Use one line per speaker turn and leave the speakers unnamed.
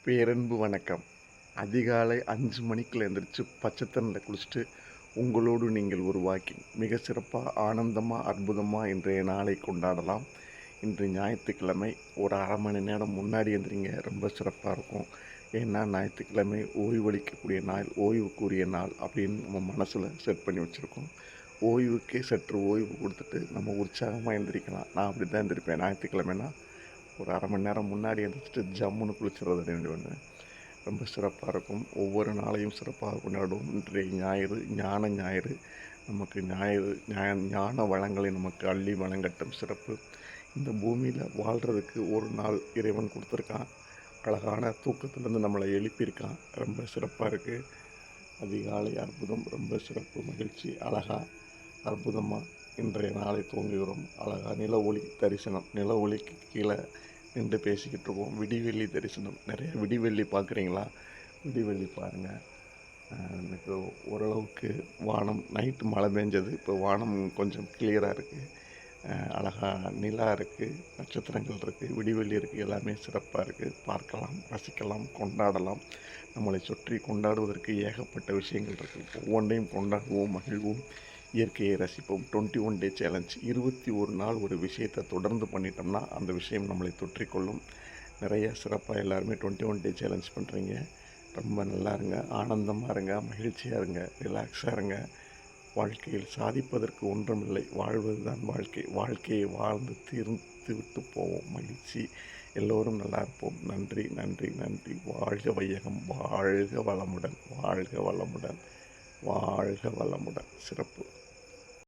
பேரன்பு வணக்கம். அதிகாலை 5 மணிக்குள்ள எந்திரிச்சு பச்சை தண்ணில குளிச்சுட்டு, உங்களோடு நீங்கள் உருவாக்கி மிக சிறப்பா, ஆனந்தமா, அற்புதமா இன்றைய நாளை கொண்டாடலாம். இன்று ஞாயிற்றுக்கிழமை. ஒரு 1/2 மணி நேரம் முன்னாடி எந்திரிங்க. ரொம்ப சிறப்பா இருக்கும். ஏன்னா ஞாயிற்றுக்கிழமை ஓய்வளிக்கக்கூடிய நாள், ஓய்வுக்குரிய நாள் அப்படின்னு நம்ம மனசுல செட் பண்ணி வச்சுருக்கோம். ஓய்வுக்கே சற்று ஓய்வு கொடுத்துட்டு நம்ம உற்சாகமா எந்திரிக்கலாம். நான் அப்படி தான் எந்திரிப்பேன். ஞாயிற்றுக்கிழமைனா ஒரு 1/2 மணி நேரம் முன்னாடி எந்திரிச்சிட்டு ஜம்முன்னு குளிச்சுறது ரெடி பண்ணுவேன். ரொம்ப சிறப்பாக இருக்கும். ஒவ்வொரு நாளையும் சிறப்பாக கொண்டாடுவோம். இன்றைய ஞாயிறு, ஞான ஞாயிறு. நமக்கு ஞாயிறு ஞான வளங்களை நமக்கு அள்ளி வழங்கட்டும். சிறப்பு. இந்த பூமியில் வாழ்கிறதுக்கு ஒரு நாள் இறைவன் கொடுத்துருக்கான். அழகான தூக்கத்திலேருந்து நம்மளை எழுப்பியிருக்கான். ரொம்ப சிறப்பாக இருக்குது. அதிகாலை அற்புதம். ரொம்ப சிறப்பு, மகிழ்ச்சி. அழகா அற்புதமாக இன்றைய நாளை துவங்குகிறோம். அழகாக நில ஒளி தரிசனம். நில ஒளிக்கு கீழே நின்று பேசிக்கிட்டு இருக்கோம். விடிவெள்ளி தரிசனம். நிறைய விடிவெள்ளி பார்க்குறீங்களா? விடிவெள்ளி பாருங்கள். எனக்கு ஓரளவுக்கு வானம் நைட்டு மழை பெஞ்சது. இப்போ வானம் கொஞ்சம் கிளியராக இருக்குது. அழகாக நிலா இருக்குது, நட்சத்திரங்கள் இருக்குது, விடிவெள்ளி இருக்குது. எல்லாமே சிறப்பாக இருக்குது. பார்க்கலாம், ரசிக்கலாம், கொண்டாடலாம். நம்மளை சுற்றி கொண்டாடுவதற்கு ஏகப்பட்ட விஷயங்கள் இருக்குது. ஒவ்வொன்றையும் கொண்டாடுவோம், மகிழ்வோம், இயற்கையை ரசிப்போம். 21 டே சேலஞ்ச். 21 நாள் ஒரு விஷயத்தை தொடர்ந்து பண்ணிட்டோம்னா அந்த விஷயம் நம்மளை தொற்றிக்கொள்ளும். நிறைய சிறப்பாக எல்லாருமே 21 டே சேலஞ்ச் பண்ணுறீங்க. ரொம்ப நல்லா இருங்க, ஆனந்தமாக இருங்க, மகிழ்ச்சியாக இருங்க, ரிலாக்ஸாக இருங்க. வாழ்க்கையில் சாதிப்பதற்கு ஒன்றுமில்லை, வாழ்வது தான் வாழ்க்கை. வாழ்க்கையை வாழ்ந்து தீர்ந்து விட்டு போவோம். மகிழ்ச்சி. எல்லோரும் நல்லா இருப்போம். நன்றி, நன்றி, நன்றி. வாழ்க வையகம். வாழ்க வளமுடன். வாழ்க வளமுடன். வாழ்க வளமுடன். சிறப்பு.